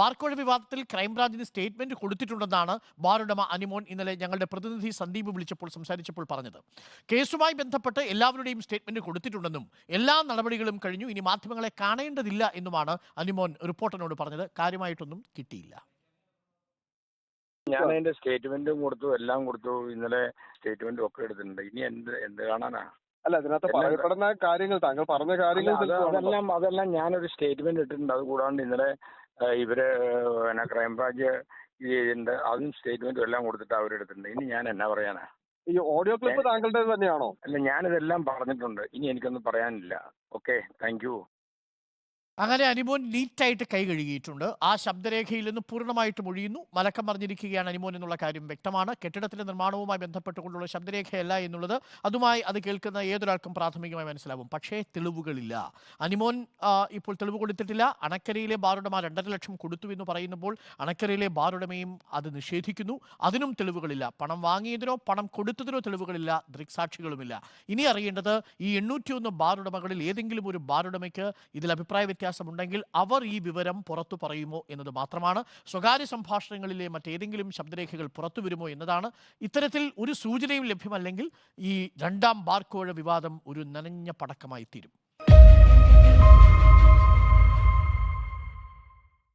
ബാർക്കോഴ വിവാദത്തിൽ ക്രൈംബ്രാഞ്ചിന് statement കൊടുത്തിട്ടുണ്ടെന്നാണ് bar ഉടമ അനിമോൻ ഇന്നലെ ഞങ്ങളുടെ പ്രതിനിധി സന്ദീപ് സംസാരിച്ചപ്പോൾ പറഞ്ഞത്. കേസുമായി ബന്ധപ്പെട്ട് എല്ലാവരുടെയും സ്റ്റേറ്റ്മെന്റ് കൊടുത്തിട്ടുണ്ടെന്നും എല്ലാ നടപടികളും കഴിഞ്ഞു, ഇനി മാധ്യമങ്ങളെ കാണേണ്ടതില്ല എന്നുമാണ് അനിമോൻ റിപ്പോർട്ടറിനോട് പറഞ്ഞത്. കാര്യമായിട്ടൊന്നും കിട്ടിയില്ല. ഞാൻ അതിന്റെ സ്റ്റേറ്റ്മെന്റും കൊടുത്തു, എല്ലാം കൊടുത്തു. ഇന്നലെ സ്റ്റേറ്റ്മെന്റും ഒക്കെ എടുത്തിട്ടുണ്ട്. ഇനി എന്ത് കാണാനാ? അല്ല, അതിനകത്ത് പറയപ്പെടുന്ന കാര്യങ്ങൾ, താങ്കൾ പറഞ്ഞ കാര്യങ്ങൾ അതെല്ലാം ഞാനൊരു സ്റ്റേറ്റ്മെന്റ് ഇട്ടിട്ടുണ്ട്. അത് കൂടാണ്ട് ഇന്നലെ ഇവര് ക്രൈംബ്രാഞ്ച് അതും സ്റ്റേറ്റ്മെന്റും എല്ലാം കൊടുത്തിട്ട് അവരെടുത്തിട്ടുണ്ട്. ഇനി ഞാൻ എന്നാ പറയാനാ? ഈ ഓഡിയോ ക്ലിപ്പ് താങ്കളുടെ തന്നെയാണോ? അല്ല, ഞാനിതെല്ലാം പറഞ്ഞിട്ടുണ്ട്. ഇനി എനിക്കൊന്നും പറയാനില്ല. Okay, thank you. അങ്ങനെ അനിമോൻ നീറ്റായിട്ട് കൈ കഴുകിയിട്ടുണ്ട്. ആ ശബ്ദരേഖയിൽ നിന്ന് പൂർണ്ണമായിട്ട് ഒഴിയുന്നു. മലക്കം പറഞ്ഞിരിക്കുകയാണ് അനിമോൻ എന്നുള്ള കാര്യം വ്യക്തമാണ്. കെട്ടിടത്തിന്റെ നിർമ്മാണവുമായി ബന്ധപ്പെട്ടുകൊണ്ടുള്ള ശബ്ദരേഖയല്ല എന്നുള്ളത് അതുമായി അത് കേൾക്കുന്ന ഏതൊരാൾക്കും പ്രാഥമികമായി മനസ്സിലാവും. പക്ഷേ തെളിവുകളില്ല. അനിമോൻ ഇപ്പോൾ തെളിവ് കൊടുത്തിട്ടില്ല. അണക്കരയിലെ ബാറുടമ 2.5 ലക്ഷം കൊടുത്തു എന്ന് പറയുമ്പോൾ അണക്കരയിലെ ബാറുടമയും അത് നിഷേധിക്കുന്നു. അതിനും തെളിവുകളില്ല. പണം വാങ്ങിയതിനോ പണം കൊടുത്തതിനോ തെളിവുകളില്ല, ദൃക്സാക്ഷികളുമില്ല. ഇനി അറിയേണ്ടത് ഈ 801 ബാറുടമകളിൽ ഏതെങ്കിലും ഒരു ബാറുടമയ്ക്ക് ഇതിൽ അഭിപ്രായ വ്യത്യാസമുണ്ടെങ്കിൽ അവർ ഈ വിവരം പുറത്തു പറയുമോ എന്നത് മാത്രമാണ്. സ്വകാര്യ സംഭാഷണങ്ങളിലെ മറ്റേതെങ്കിലും ശബ്ദരേഖകൾ പുറത്തു വരുമോ എന്നതാണ്. ഇത്തരത്തിൽ ഒരു സൂചനയും ലഭ്യമല്ലെങ്കിൽ ഈ രണ്ടാം ബാർക്കോഴ വിവാദം ഒരു നനഞ്ഞ പടക്കമായി തീരും.